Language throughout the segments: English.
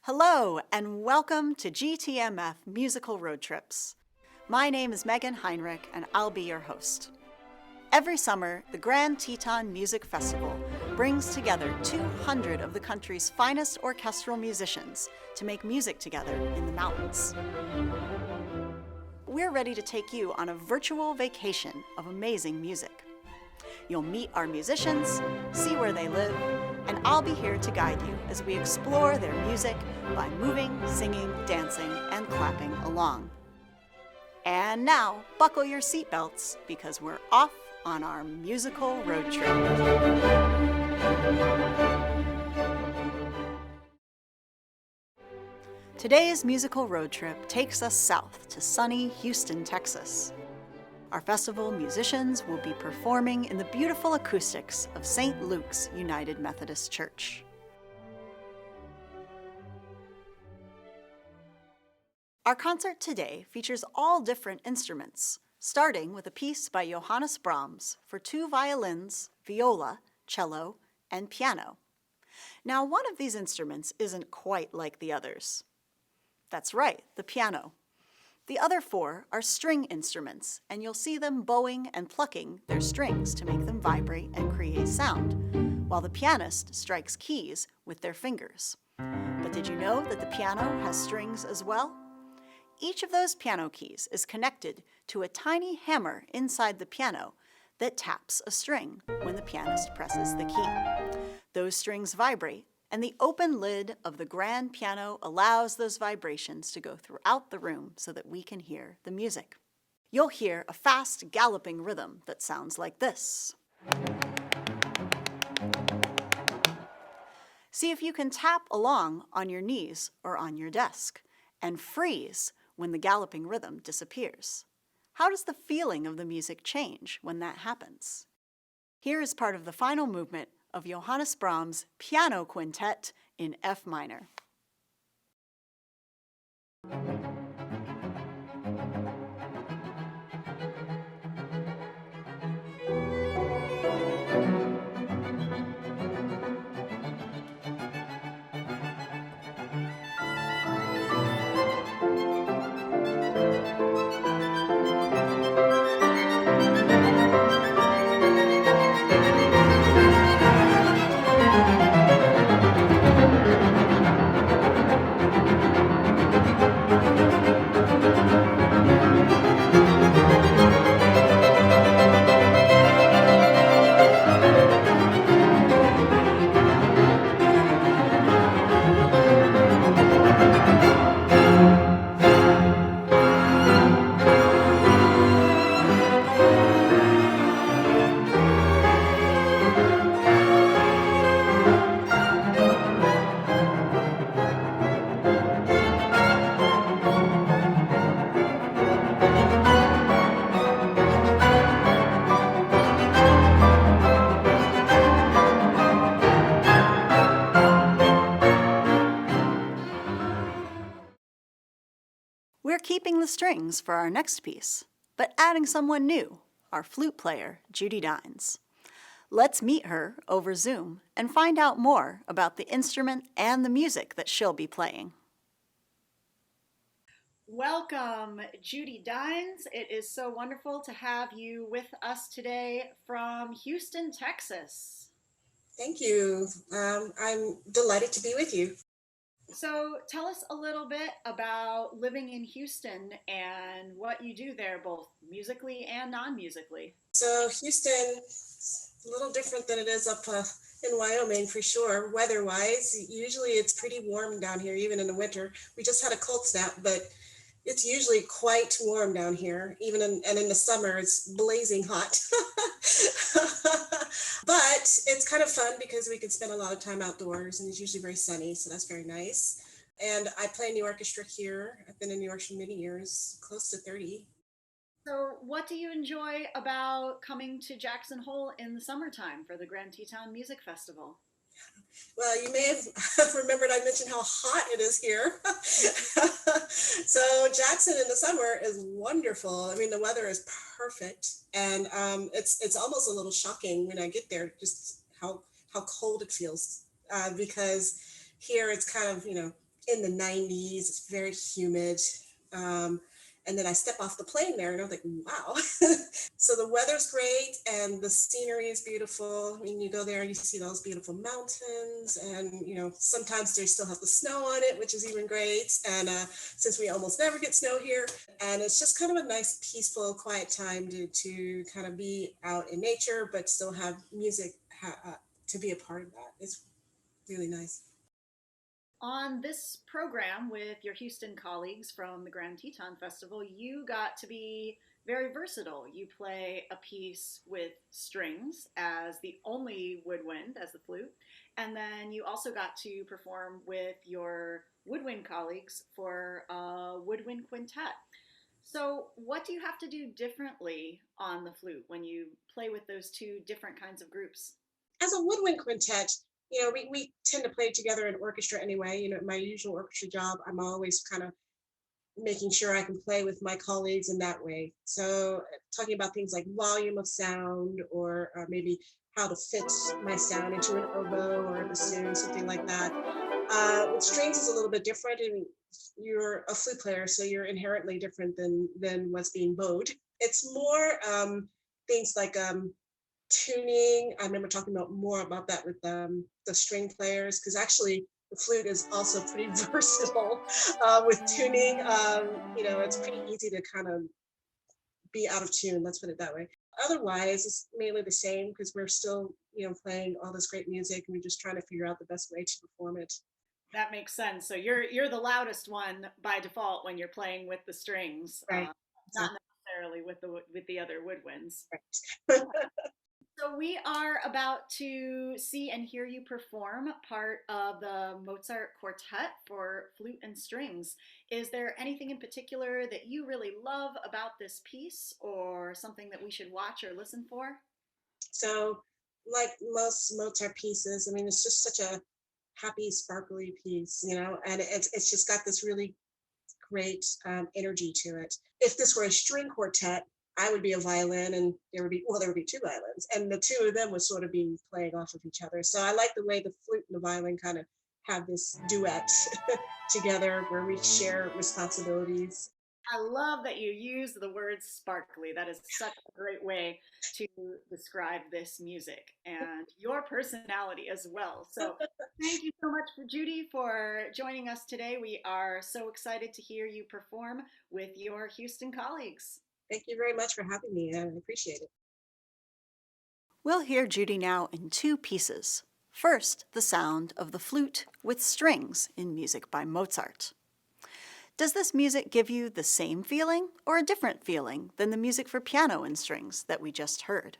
Hello, and welcome to GTMF Musical Road Trips. My name is Megan Heinrich, and I'll be your host. Every summer, the Grand Teton Music Festival brings together 200 of the country's finest orchestral musicians to make music together in the mountains. We're ready to take you on a virtual vacation of amazing music. You'll meet our musicians, see where they live, and I'll be here to guide you as we explore their music by moving, singing, dancing, and clapping along. And now, buckle your seatbelts because we're off on our musical road trip. Today's musical road trip takes us south to sunny Houston, Texas. Our festival musicians will be performing in the beautiful acoustics of St. Luke's United Methodist Church. Our concert today features all different instruments, starting with a piece by Johannes Brahms for 2 violins, viola, cello, and piano. Now, one of these instruments isn't quite like the others. That's right, the piano. The other 4 are string instruments, and you'll see them bowing and plucking their strings to make them vibrate and create sound, while the pianist strikes keys with their fingers. But did you know that the piano has strings as well? Each of those piano keys is connected to a tiny hammer inside the piano that taps a string when the pianist presses the key. Those strings vibrate, and the open lid of the grand piano allows those vibrations to go throughout the room so that we can hear the music. You'll hear a fast galloping rhythm that sounds like this. See if you can tap along on your knees or on your desk and freeze when the galloping rhythm disappears. How does the feeling of the music change when that happens? Here is part of the final movement of Johannes Brahms' Piano Quintet in F minor. We're keeping the strings for our next piece, but adding someone new, our flute player, Judy Dines. Let's meet her over Zoom and find out more about the instrument and the music that she'll be playing. Welcome, Judy Dines. It is so wonderful to have you with us today from Houston, Texas. Thank you. I'm delighted to be with you. So tell us a little bit about living in Houston and what you do there, both musically and non-musically. So Houston is a little different than it is up in Wyoming for sure. Weather-wise, usually it's pretty warm down here, even in the winter. We just had a cold snap, but it's usually quite warm down here, and in the summer it's blazing hot. But it's kind of fun because we can spend a lot of time outdoors, and it's usually very sunny, so that's very nice. And I play in the orchestra here. I've been in the orchestra many years, close to 30. So what do you enjoy about coming to Jackson Hole in the summertime for the Grand Teton Music Festival? Well, you may have remembered I mentioned how hot it is here. So Jackson in the summer is wonderful. I mean, the weather is perfect, and it's almost a little shocking when I get there, just how cold it feels, because here it's kind of in the 90s. It's very humid. Um, and then I step off the plane there and I'm like, wow. So the weather's great and the scenery is beautiful. I mean, you go there and you see those beautiful mountains, and sometimes they still have the snow on it, which is even great. And since we almost never get snow here, and it's just kind of a nice, peaceful, quiet time to kind of be out in nature, but still have music to be a part of that. It's really nice. On this program with your Houston colleagues from the Grand Teton Festival, you got to be very versatile. You play a piece with strings as the only woodwind, as the flute, and then you also got to perform with your woodwind colleagues for a woodwind quintet. So, what do you have to do differently on the flute when you play with those two different kinds of groups? As a woodwind quintet, we tend to play together in orchestra anyway. My usual orchestra job, I'm always kind of making sure I can play with my colleagues in that way. So, talking about things like volume of sound, or maybe how to fit my sound into an oboe or a bassoon, something like that. With strings is a little bit different, and you're a flute player, so you're inherently different than what's being bowed. It's more things like tuning. I remember talking about more about that with the string players, because actually the flute is also pretty versatile with tuning. It's pretty easy to kind of be out of tune. Let's put it that way. Otherwise, it's mainly the same, because we're still playing all this great music, and we're just trying to figure out the best way to perform it. That makes sense. So you're the loudest one by default when you're playing with the strings, Right. not Exactly. necessarily with the other woodwinds. Right. So we are about to see and hear you perform part of the Mozart Quartet for flute and strings. Is there anything in particular that you really love about this piece, or something that we should watch or listen for? So, like most Mozart pieces, I mean, it's just such a happy, sparkly piece, and it's just got this really great energy to it. If this were a string quartet, I would be a violin, and there would be two violins, and the two of them would sort of be playing off of each other. So I like the way the flute and the violin kind of have this duet together, where we share responsibilities. I love that you use the word sparkly. That is such a great way to describe this music and your personality as well. So, thank you so much for Judy for joining us today. We are so excited to hear you perform with your Houston colleagues. Thank you very much for having me. I appreciate it. We'll hear Judy now in two pieces. First, the sound of the flute with strings in music by Mozart. Does this music give you the same feeling or a different feeling than the music for piano and strings that we just heard?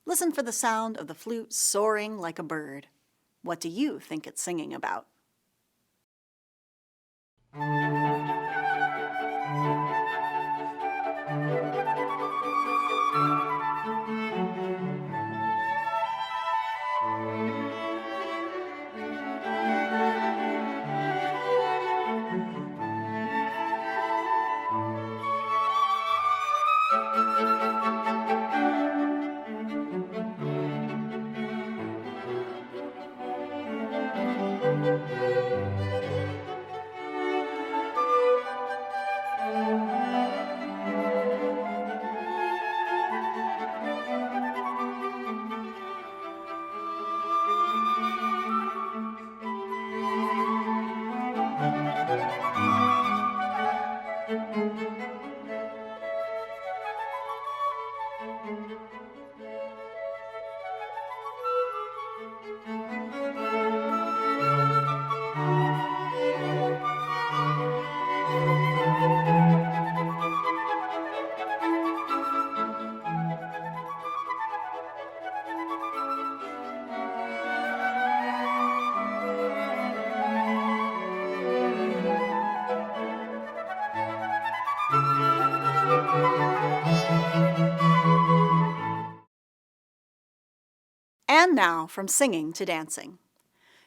Listen for the sound of the flute soaring like a bird. What do you think it's singing about? And now, from singing to dancing.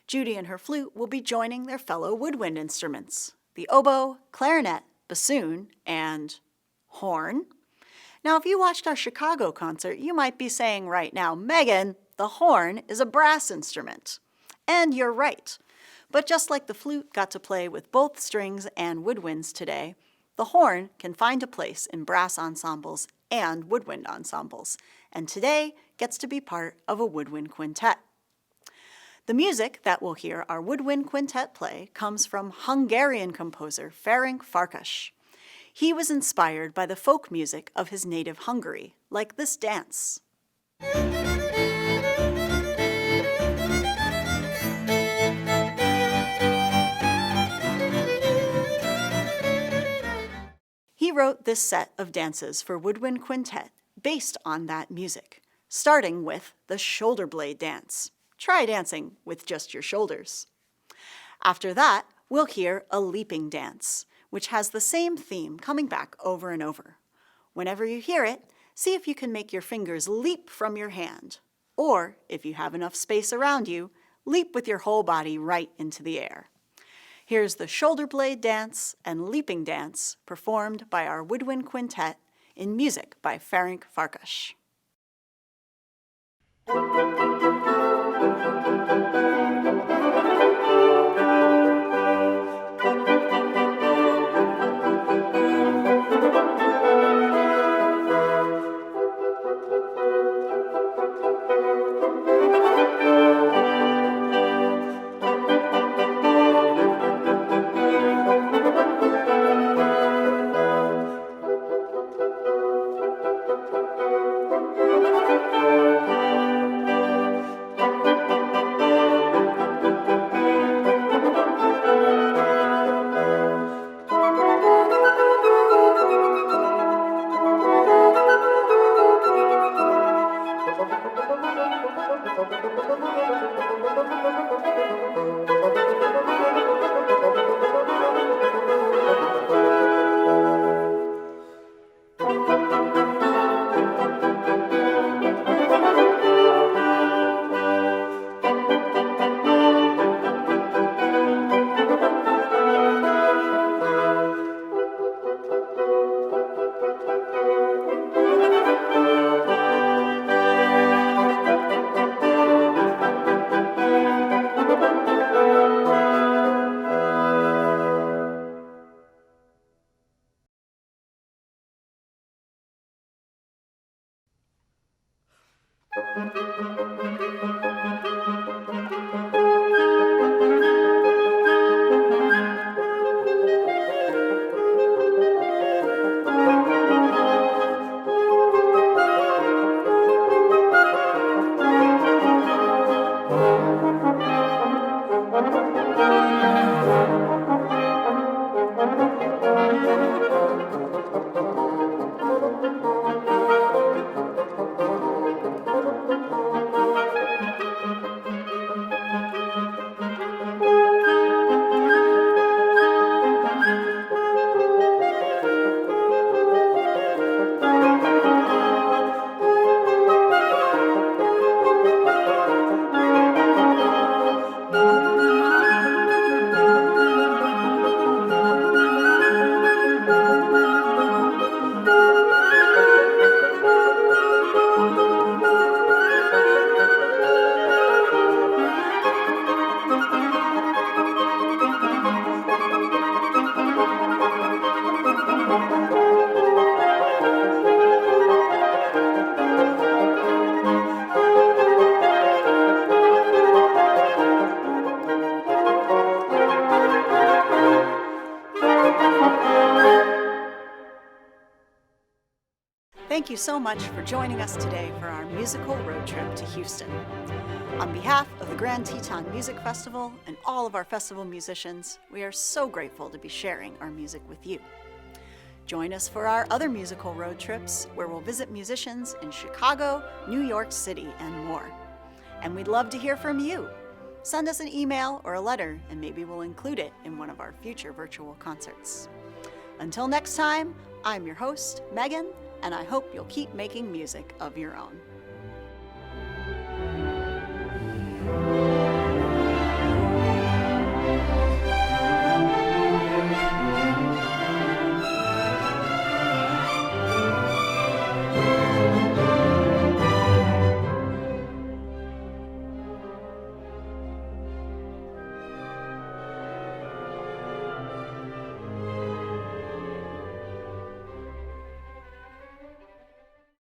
Judy and her flute will be joining their fellow woodwind instruments, the oboe, clarinet, bassoon, and horn. Now, if you watched our Chicago concert, you might be saying right now, Megan, the horn is a brass instrument. And you're right. But just like the flute got to play with both strings and woodwinds today, the horn can find a place in brass ensembles and woodwind ensembles, and today gets to be part of a woodwind quintet. The music that we'll hear our woodwind quintet play comes from Hungarian composer Ferenc Farkas. He was inspired by the folk music of his native Hungary, like this dance. He wrote this set of dances for woodwind quintet based on that music, starting with the shoulder blade dance. Try dancing with just your shoulders. After that, we'll hear a leaping dance, which has the same theme coming back over and over. Whenever you hear it, see if you can make your fingers leap from your hand, or if you have enough space around you, leap with your whole body right into the air. Here's the shoulder blade dance and leaping dance performed by our woodwind quintet in music by Ferenc Farkas. Thank you so much for joining us today for our musical road trip to Houston. On behalf of the Grand Teton Music Festival and all of our festival musicians, we are so grateful to be sharing our music with you. Join us for our other musical road trips, where we'll visit musicians in Chicago, New York City, and more. And we'd love to hear from you. Send us an email or a letter, and maybe we'll include it in one of our future virtual concerts. Until next time, I'm your host, Megan, and I hope you'll keep making music of your own.